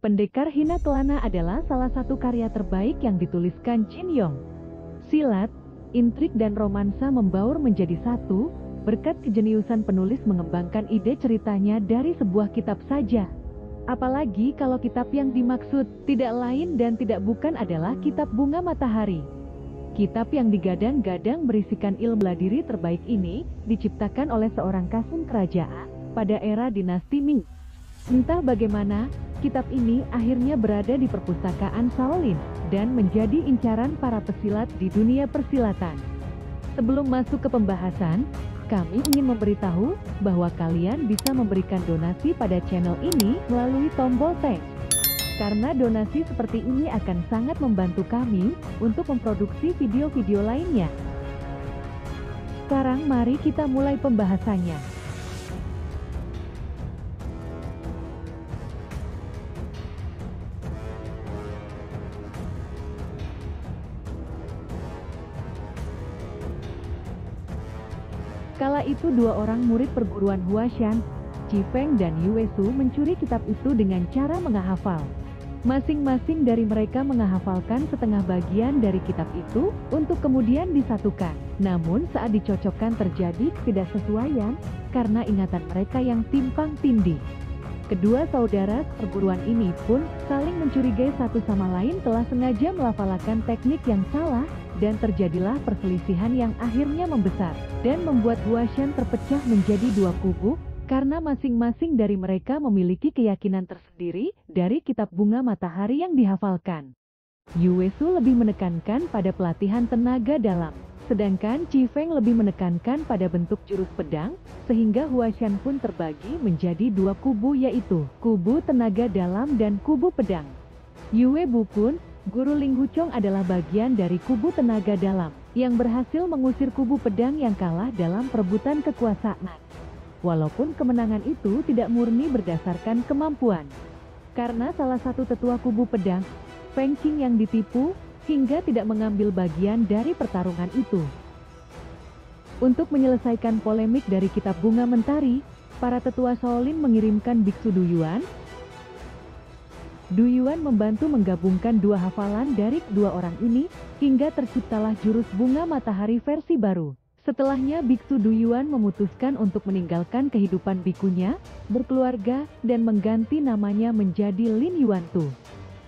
Pendekar Hina Kelana adalah salah satu karya terbaik yang dituliskan Jin Yong. Silat, intrik dan romansa membaur menjadi satu, berkat kejeniusan penulis mengembangkan ide ceritanya dari sebuah kitab saja. Apalagi kalau kitab yang dimaksud tidak lain dan tidak bukan adalah Kitab Bunga Matahari. Kitab yang digadang-gadang berisikan ilmu bela diri terbaik ini diciptakan oleh seorang kasum kerajaan pada era dinasti Ming. Entah bagaimana, kitab ini akhirnya berada di perpustakaan Shaolin dan menjadi incaran para pesilat di dunia persilatan. Sebelum masuk ke pembahasan, kami ingin memberitahu bahwa kalian bisa memberikan donasi pada channel ini melalui tombol thanks. Karena donasi seperti ini akan sangat membantu kami untuk memproduksi video-video lainnya. Sekarang mari kita mulai pembahasannya. Kala itu dua orang murid perguruan Huashan, Qi Feng dan Yue Su mencuri kitab itu dengan cara menghafal. Masing-masing dari mereka menghafalkan setengah bagian dari kitab itu untuk kemudian disatukan. Namun saat dicocokkan terjadi ketidaksesuaian karena ingatan mereka yang timpang tindih. Kedua saudara perguruan ini pun saling mencurigai satu sama lain telah sengaja melafalkan teknik yang salah, dan terjadilah perselisihan yang akhirnya membesar dan membuat Huashan terpecah menjadi dua kubu karena masing-masing dari mereka memiliki keyakinan tersendiri dari kitab Bunga Matahari yang dihafalkan. Yue Su lebih menekankan pada pelatihan tenaga dalam, sedangkan Qi Feng lebih menekankan pada bentuk jurus pedang, sehingga Huashan pun terbagi menjadi dua kubu, yaitu kubu tenaga dalam dan kubu pedang. Yue Bu pun, guru Ling Huchong, adalah bagian dari kubu tenaga dalam yang berhasil mengusir kubu pedang yang kalah dalam perebutan kekuasaan. Walaupun kemenangan itu tidak murni berdasarkan kemampuan, karena salah satu tetua kubu pedang, Feng Qing, yang ditipu hingga tidak mengambil bagian dari pertarungan itu. Untuk menyelesaikan polemik dari kitab Bunga Mentari, para tetua Shaolin mengirimkan Biksu Du Yuan. Du Yuan membantu menggabungkan dua hafalan dari kedua orang ini, hingga terciptalah jurus Bunga Matahari versi baru. Setelahnya Biksu Du Yuan memutuskan untuk meninggalkan kehidupan bikunya, berkeluarga, dan mengganti namanya menjadi Lin Yuantu.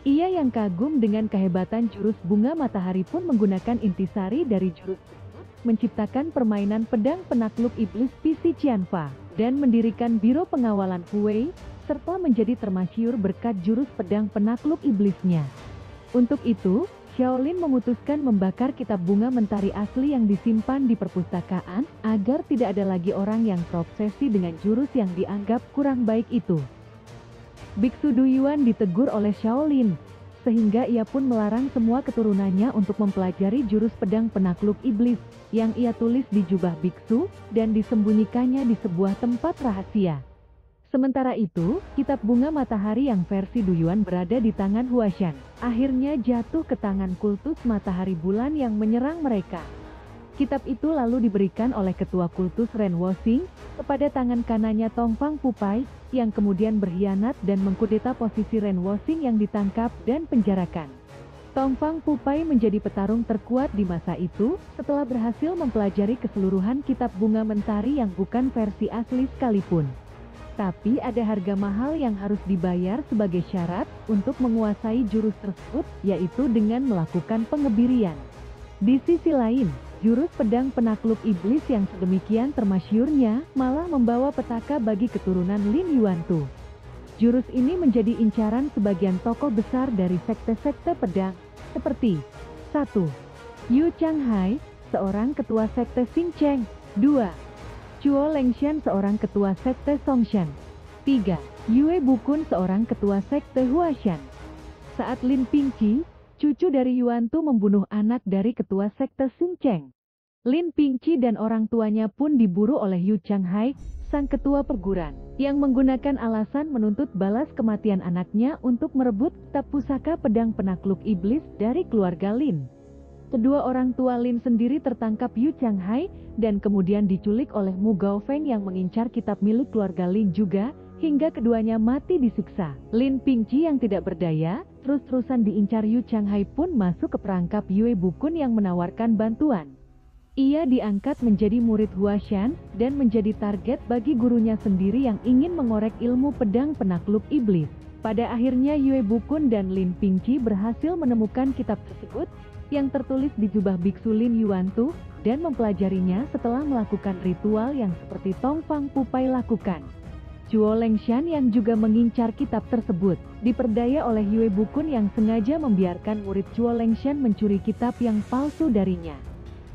Ia yang kagum dengan kehebatan jurus Bunga Matahari pun menggunakan intisari dari jurus tersebut, menciptakan permainan pedang penakluk iblis PC Qianfa, dan mendirikan Biro Pengawalan Huwei, serta menjadi termasyhur berkat jurus pedang penakluk iblisnya. Untuk itu, Shaolin memutuskan membakar kitab Bunga Mentari asli yang disimpan di perpustakaan, agar tidak ada lagi orang yang terobsesi dengan jurus yang dianggap kurang baik itu. Biksu Du Yuan ditegur oleh Shaolin, sehingga ia pun melarang semua keturunannya untuk mempelajari jurus pedang penakluk iblis, yang ia tulis di jubah biksu, dan disembunyikannya di sebuah tempat rahasia. Sementara itu, kitab Bunga Matahari yang versi Du Yuan berada di tangan Huashan, akhirnya jatuh ke tangan kultus Matahari Bulan yang menyerang mereka. Kitab itu lalu diberikan oleh ketua kultus Ren Woxing kepada tangan kanannya Tong Fang Pupai, yang kemudian berkhianat dan mengkudeta posisi Ren Woxing yang ditangkap dan penjarakan. Tong Fang Pupai menjadi petarung terkuat di masa itu, setelah berhasil mempelajari keseluruhan kitab Bunga Mentari yang bukan versi asli sekalipun. Tapi ada harga mahal yang harus dibayar sebagai syarat untuk menguasai jurus tersebut, yaitu dengan melakukan pengebirian. Di sisi lain, jurus pedang penakluk iblis yang sedemikian termasyhurnya malah membawa petaka bagi keturunan Lin Yuantu. Jurus ini menjadi incaran sebagian tokoh besar dari sekte-sekte pedang, seperti 1. Yu Changhai, seorang ketua sekte Xing Cheng. 2. Chuo Lengshan, seorang ketua sekte Songshan. 3. Yue Bukun, seorang ketua sekte Huashan. Saat Lin Pingqi, cucu dari Yuantu, membunuh anak dari ketua sekte Xing Cheng, Lin Pingqi dan orang tuanya pun diburu oleh Yu Changhai, sang ketua perguruan, yang menggunakan alasan menuntut balas kematian anaknya untuk merebut kitab pusaka pedang penakluk iblis dari keluarga Lin. Kedua orang tua Lin sendiri tertangkap Yu Changhai dan kemudian diculik oleh Mu Gaofeng yang mengincar kitab milik keluarga Lin juga, hingga keduanya mati disiksa. Lin Pingqi yang tidak berdaya, terus-terusan diincar Yu Changhai pun masuk ke perangkap Yue Bukun yang menawarkan bantuan. Ia diangkat menjadi murid Huashan dan menjadi target bagi gurunya sendiri yang ingin mengorek ilmu pedang penakluk iblis. Pada akhirnya Yue Bukun dan Lin Pingqi berhasil menemukan kitab tersebut yang tertulis di jubah biksu Lin Yuantu dan mempelajarinya setelah melakukan ritual yang seperti Tong Fang Pupai lakukan. Chuo Lengshan yang juga mengincar kitab tersebut diperdaya oleh Yue Bukun yang sengaja membiarkan murid Chuo Lengshan mencuri kitab yang palsu darinya.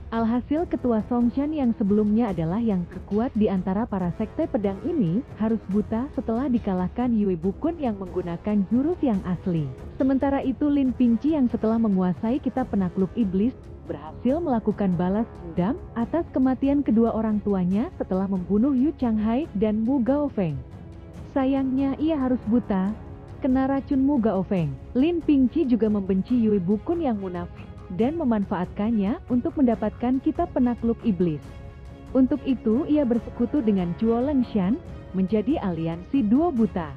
Alhasil ketua Songshan yang sebelumnya adalah yang terkuat di antara para sekte pedang ini harus buta setelah dikalahkan Yue Bukun yang menggunakan jurus yang asli. Sementara itu Lin Pingqi yang setelah menguasai kitab penakluk iblis berhasil melakukan balas dendam atas kematian kedua orang tuanya setelah membunuh Yu Changhai dan Mu Gaofeng. Sayangnya ia harus buta, kena racun Mu Gaofeng. Lin Pingqi juga membenci Yue Bukun yang munafik dan memanfaatkannya untuk mendapatkan kitab penakluk iblis. Untuk itu ia bersekutu dengan Chuo Lengshan menjadi aliansi duo buta.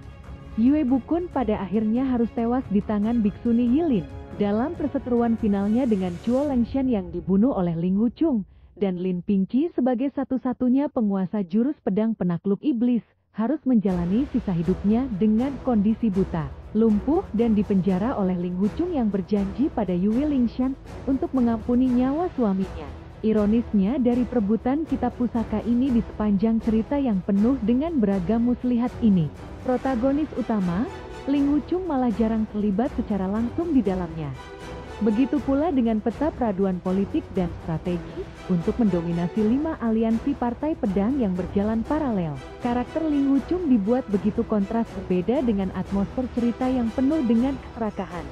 Yue Bukun pada akhirnya harus tewas di tangan Biksuni Yilin dalam perseteruan finalnya dengan Chuo Lengshan yang dibunuh oleh Ling Wuchung, dan Lin Pingqi sebagai satu-satunya penguasa jurus pedang penakluk iblis harus menjalani sisa hidupnya dengan kondisi buta, lumpuh dan dipenjara oleh Ling Wuchung yang berjanji pada Yue Lingshan untuk mengampuni nyawa suaminya. Ironisnya dari perebutan kitab pusaka ini di sepanjang cerita yang penuh dengan beragam muslihat ini, protagonis utama, Ling Wuchung malah jarang terlibat secara langsung di dalamnya. Begitu pula dengan peta peraduan politik dan strategi untuk mendominasi 5 aliansi partai pedang yang berjalan paralel. Karakter Ling Wuchung dibuat begitu kontras berbeda dengan atmosfer cerita yang penuh dengan keserakahan.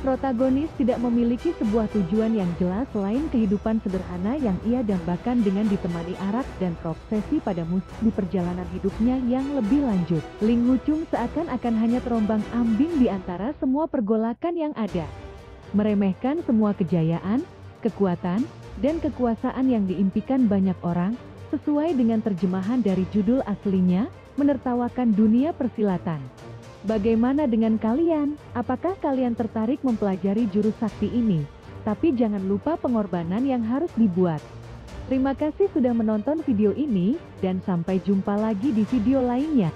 Protagonis tidak memiliki sebuah tujuan yang jelas selain kehidupan sederhana yang ia dambakan dengan ditemani arak dan terobsesi pada musuh di perjalanan hidupnya yang lebih lanjut. Ling Wuchung seakan-akan hanya terombang-ambing di antara semua pergolakan yang ada, meremehkan semua kejayaan, kekuatan, dan kekuasaan yang diimpikan banyak orang, sesuai dengan terjemahan dari judul aslinya, menertawakan dunia persilatan. Bagaimana dengan kalian? Apakah kalian tertarik mempelajari jurus sakti ini? Tapi jangan lupa pengorbanan yang harus dibuat. Terima kasih sudah menonton video ini, dan sampai jumpa lagi di video lainnya.